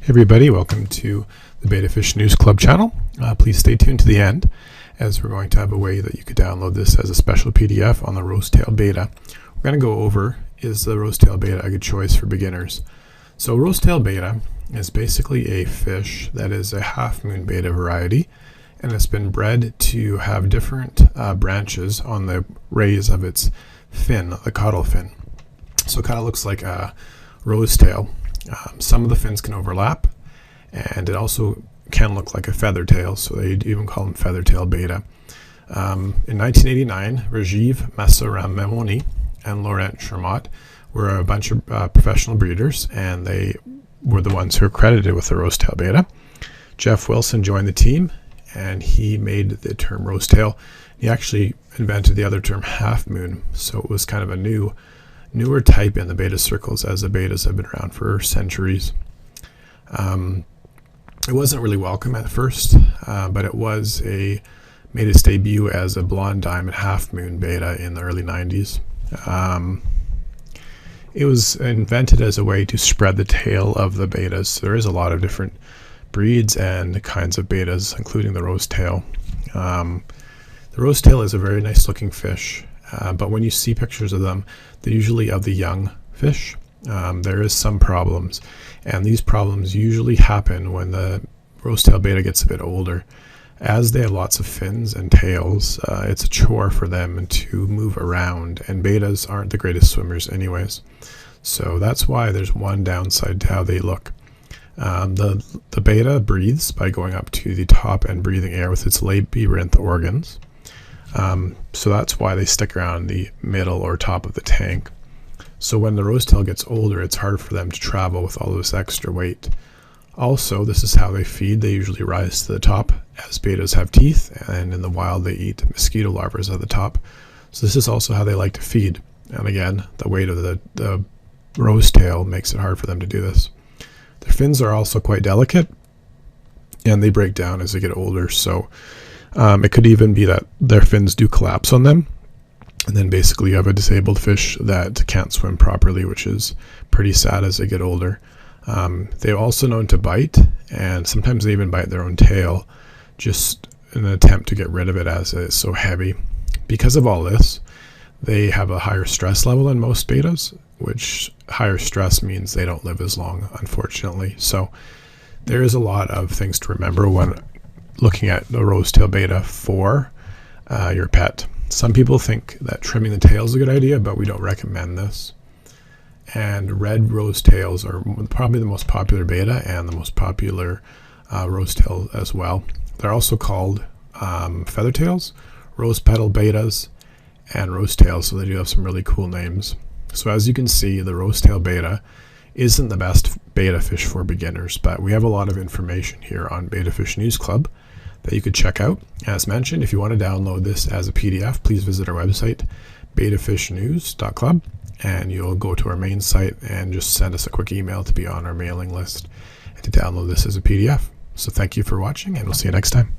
Hey everybody, welcome to the Betta Fish News Club channel. Please stay tuned to the end, as we're going to have a way that you could download this as a special PDF on the Rosetail Betta. We're going to go over, is the Rosetail Betta a good choice for beginners? So Rosetail Betta is basically a fish that is a half-moon betta variety, and it's been bred to have different branches on the rays of its fin, the caudal fin. So it kind of looks like a rosetail. Some of the fins can overlap, and it also can look like a feather tail, so they even call them feathertail betta. In 1989, Rajiv Messaramemoni and Laurent Chermot were a bunch of professional breeders, and they were the ones who are credited with the Rosetail Betta. Jeff Wilson joined the team, and he made the term Rosetail. He actually invented the other term half moon, so it was kind of a newer type in the betta circles, as the bettas have been around for centuries. It wasn't really welcome at first, but it made its debut as a blonde diamond half moon betta in the early 90s. It was invented as a way to spread the tail of the bettas. There is a lot of different breeds and kinds of bettas, including the rosetail. The rosetail is a very nice looking fish, but when you see pictures of them, they're usually of the young fish. There is some problems, and these problems usually happen when the Rosetail Betta gets a bit older. As they have lots of fins and tails, it's a chore for them to move around, and bettas aren't the greatest swimmers anyways. So that's why there's one downside to how they look. The betta breathes by going up to the top and breathing air with its labyrinth organs. So that's why they stick around the middle or top of the tank. So when the rosetail gets older, it's hard for them to travel with all this extra weight. Also, this is how they feed. They usually rise to the top, as bettas have teeth, and in the wild they eat mosquito larvae at the top. So this is also how they like to feed. And again, the weight of the rosetail makes it hard for them to do this. Their fins are also quite delicate, and they break down as they get older. So it could even be that their fins do collapse on them, and then basically you have a disabled fish that can't swim properly, which is pretty sad as they get older. They're also known to bite, and sometimes they even bite their own tail, just in an attempt to get rid of it as it's so heavy. Because of all this, they have a higher stress level than most bettas, which higher stress means they don't live as long, unfortunately. So there is a lot of things to remember when looking at the Rosetail Betta for your pet. Some people think that trimming the tail is a good idea, but we don't recommend this. And red rosetails are probably the most popular betta and the most popular rosetail as well. They're also called feathertails, rose petal bettas, and rosetails, so they do have some really cool names. So as you can see, the Rosetail Betta isn't the best betta fish for beginners, but we have a lot of information here on Betta Fish News Club that you could check out. As mentioned, if you want to download this as a PDF, please visit our website, bettafishnews.club, and you'll go to our main site and just send us a quick email to be on our mailing list and to download this as a PDF. So thank you for watching, and we'll see you next time.